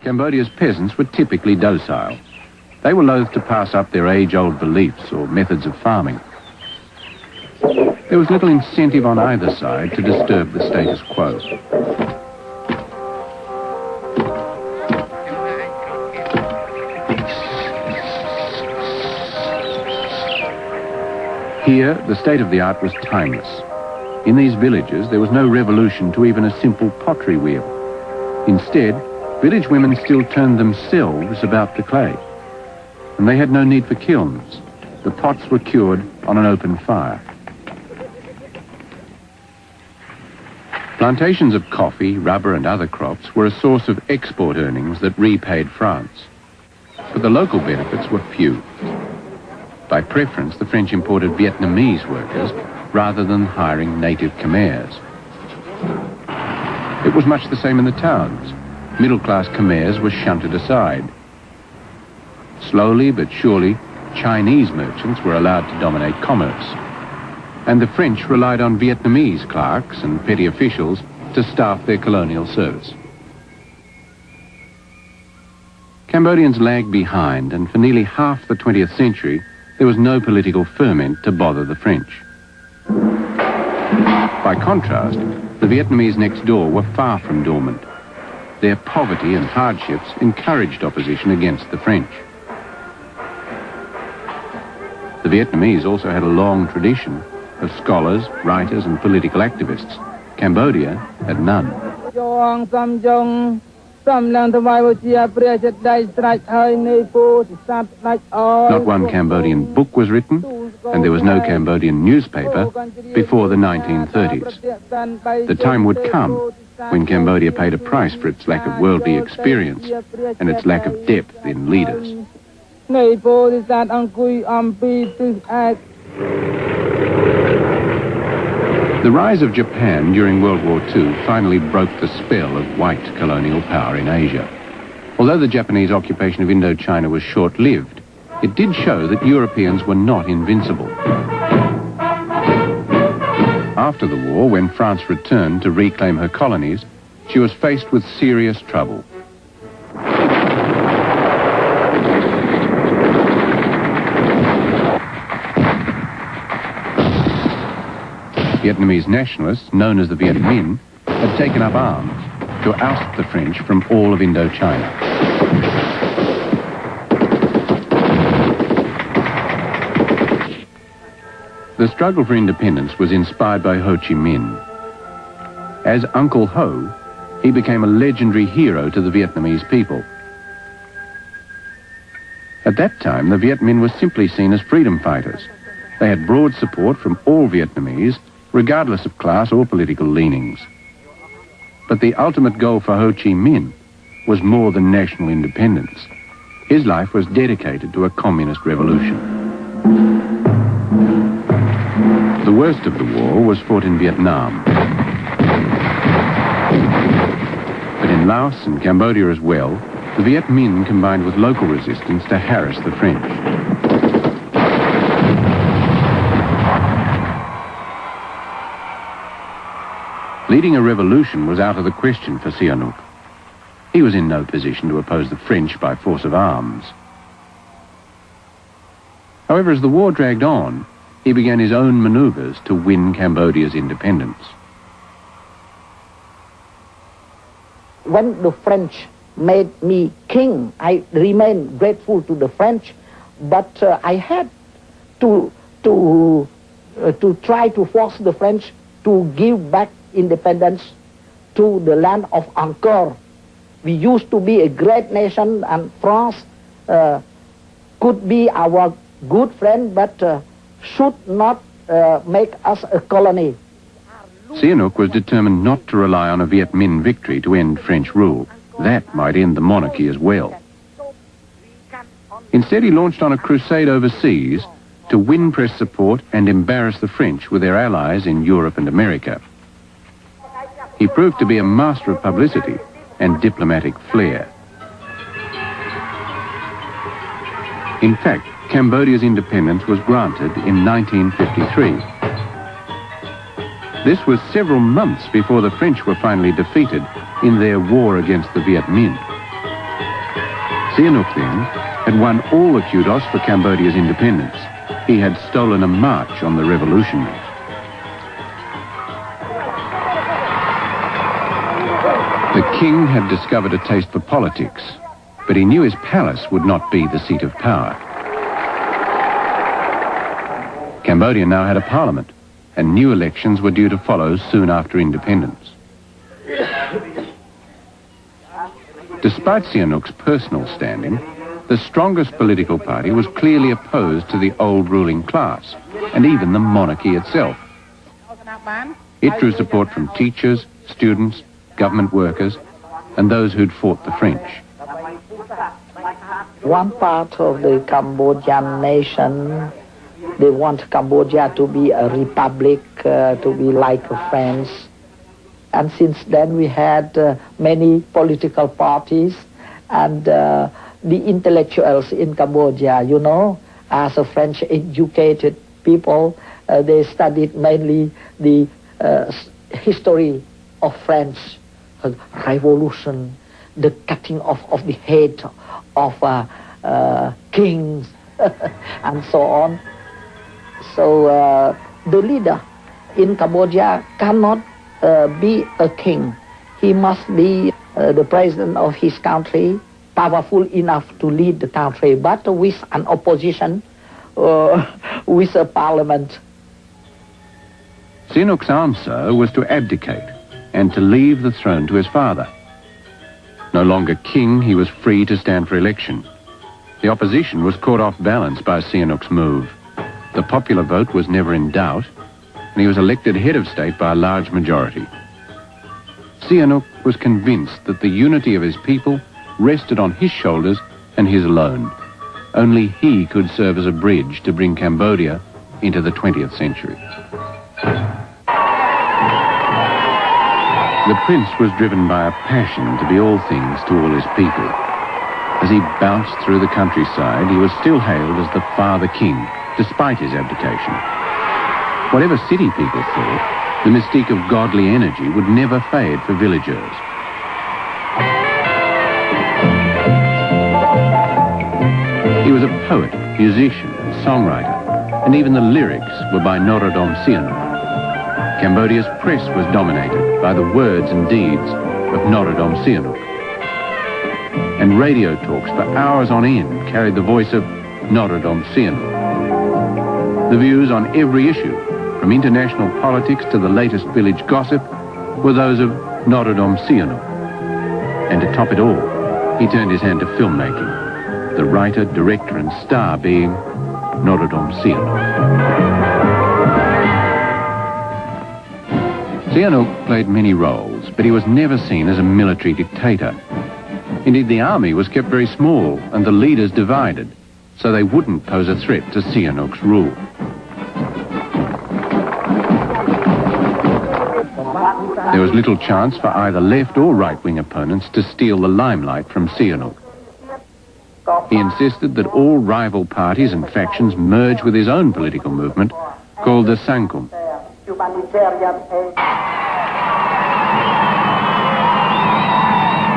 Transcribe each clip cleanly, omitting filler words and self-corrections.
Cambodia's peasants were typically docile. They were loath to pass up their age-old beliefs or methods of farming. There was little incentive on either side to disturb the status quo. Here, the state of the art was timeless. In these villages, there was no revolution to even a simple pottery wheel. Instead, village women still turned themselves about the clay. And they had no need for kilns. The pots were cured on an open fire. Plantations of coffee, rubber and other crops were a source of export earnings that repaid France. But the local benefits were few. By preference, the French imported Vietnamese workers rather than hiring native Khmers. It was much the same in the towns. Middle-class Khmers were shunted aside. Slowly but surely, Chinese merchants were allowed to dominate commerce. And the French relied on Vietnamese clerks and petty officials to staff their colonial service. Cambodians lagged behind, and for nearly half the 20th century, there was no political ferment to bother the French. By contrast, the Vietnamese next door were far from dormant. Their poverty and hardships encouraged opposition against the French. The Vietnamese also had a long tradition of scholars, writers and political activists. Cambodia had none. Not one Cambodian book was written, and there was no Cambodian newspaper before the 1930s. The time would come when Cambodia paid a price for its lack of worldly experience and its lack of depth in leaders. The rise of Japan during World War II finally broke the spell of white colonial power in Asia. Although the Japanese occupation of Indochina was short-lived, it did show that Europeans were not invincible. After the war, when France returned to reclaim her colonies, she was faced with serious trouble. Vietnamese nationalists, known as the Viet Minh, had taken up arms to oust the French from all of Indochina. The struggle for independence was inspired by Ho Chi Minh. As Uncle Ho, he became a legendary hero to the Vietnamese people. At that time, the Viet Minh were simply seen as freedom fighters. They had broad support from all Vietnamese, regardless of class or political leanings. But the ultimate goal for Ho Chi Minh was more than national independence. His life was dedicated to a communist revolution. The worst of the war was fought in Vietnam. But in Laos and Cambodia as well, the Viet Minh combined with local resistance to harass the French. Leading a revolution was out of the question for Sihanouk. He was in no position to oppose the French by force of arms. However, as the war dragged on, he began his own maneuvers to win Cambodia's independence. When the French made me king, I remained grateful to the French, but I had to try to force the French to give back independence to the land of Angkor. We used to be a great nation, and France could be our good friend, but should not make us a colony. Sihanouk was determined not to rely on a Viet Minh victory to end French rule. That might end the monarchy as well. Instead, he launched on a crusade overseas to win press support and embarrass the French with their allies in Europe and America. He proved to be a master of publicity and diplomatic flair. In fact, Cambodia's independence was granted in 1953. This was several months before the French were finally defeated in their war against the Viet Minh. Sihanouk then had won all the kudos for Cambodia's independence. He had stolen a march on the revolutionaries. The king had discovered a taste for politics, but he knew his palace would not be the seat of power. Cambodia now had a parliament, and new elections were due to follow soon after independence. Despite Sihanouk's personal standing, the strongest political party was clearly opposed to the old ruling class, and even the monarchy itself. It drew support from teachers, students, government workers, and those who'd fought the French. One part of the Cambodian nation, they want Cambodia to be a republic, to be like France. And since then we had many political parties, and the intellectuals in Cambodia, you know, as a French educated people, they studied mainly the history of French revolution, the cutting off of the head of kings, and so on. So the leader in Cambodia cannot be a king. He must be the president of his country, powerful enough to lead the country, but with an opposition, with a parliament. Sihanouk's answer was to abdicate and to leave the throne to his father. No longer king, he was free to stand for election. The opposition was caught off balance by Sihanouk's move. The popular vote was never in doubt, and he was elected head of state by a large majority. Sihanouk was convinced that the unity of his people rested on his shoulders and his alone. Only he could serve as a bridge to bring Cambodia into the 20th century. The prince was driven by a passion to be all things to all his people. As he bounced through the countryside, he was still hailed as the Father King, despite his abdication. Whatever city people thought, the mystique of godly energy would never fade for villagers. He was a poet, musician, and songwriter, and even the lyrics were by Norodom Sihanouk. Cambodia's press was dominated by the words and deeds of Norodom Sihanouk. And radio talks for hours on end carried the voice of Norodom Sihanouk. The views on every issue, from international politics to the latest village gossip, were those of Norodom Sihanouk. And to top it all, he turned his hand to filmmaking, the writer, director and star being Norodom Sihanouk. Sihanouk played many roles, but he was never seen as a military dictator. Indeed, the army was kept very small and the leaders divided, so they wouldn't pose a threat to Sihanouk's rule. There was little chance for either left or right-wing opponents to steal the limelight from Sihanouk. He insisted that all rival parties and factions merge with his own political movement, called the Sankum.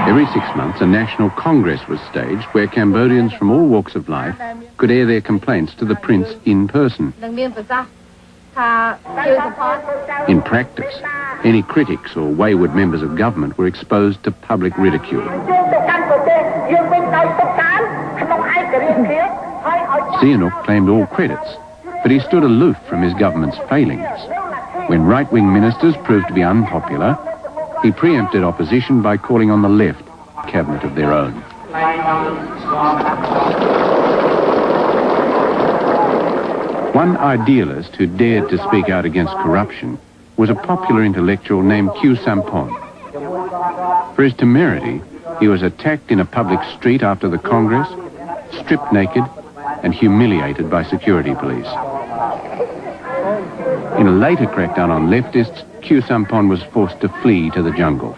Every 6 months, a national congress was staged where Cambodians from all walks of life could air their complaints to the prince in person. In practice, any critics or wayward members of government were exposed to public ridicule. Sihanouk claimed all credits, but he stood aloof from his government's failings. When right-wing ministers proved to be unpopular, he preempted opposition by calling on the left a cabinet of their own. One idealist who dared to speak out against corruption was a popular intellectual named Khieu Samphan. For his temerity, he was attacked in a public street after the Congress, stripped naked and humiliated by security police. In a later crackdown on leftists, Khieu Samphan was forced to flee to the jungle.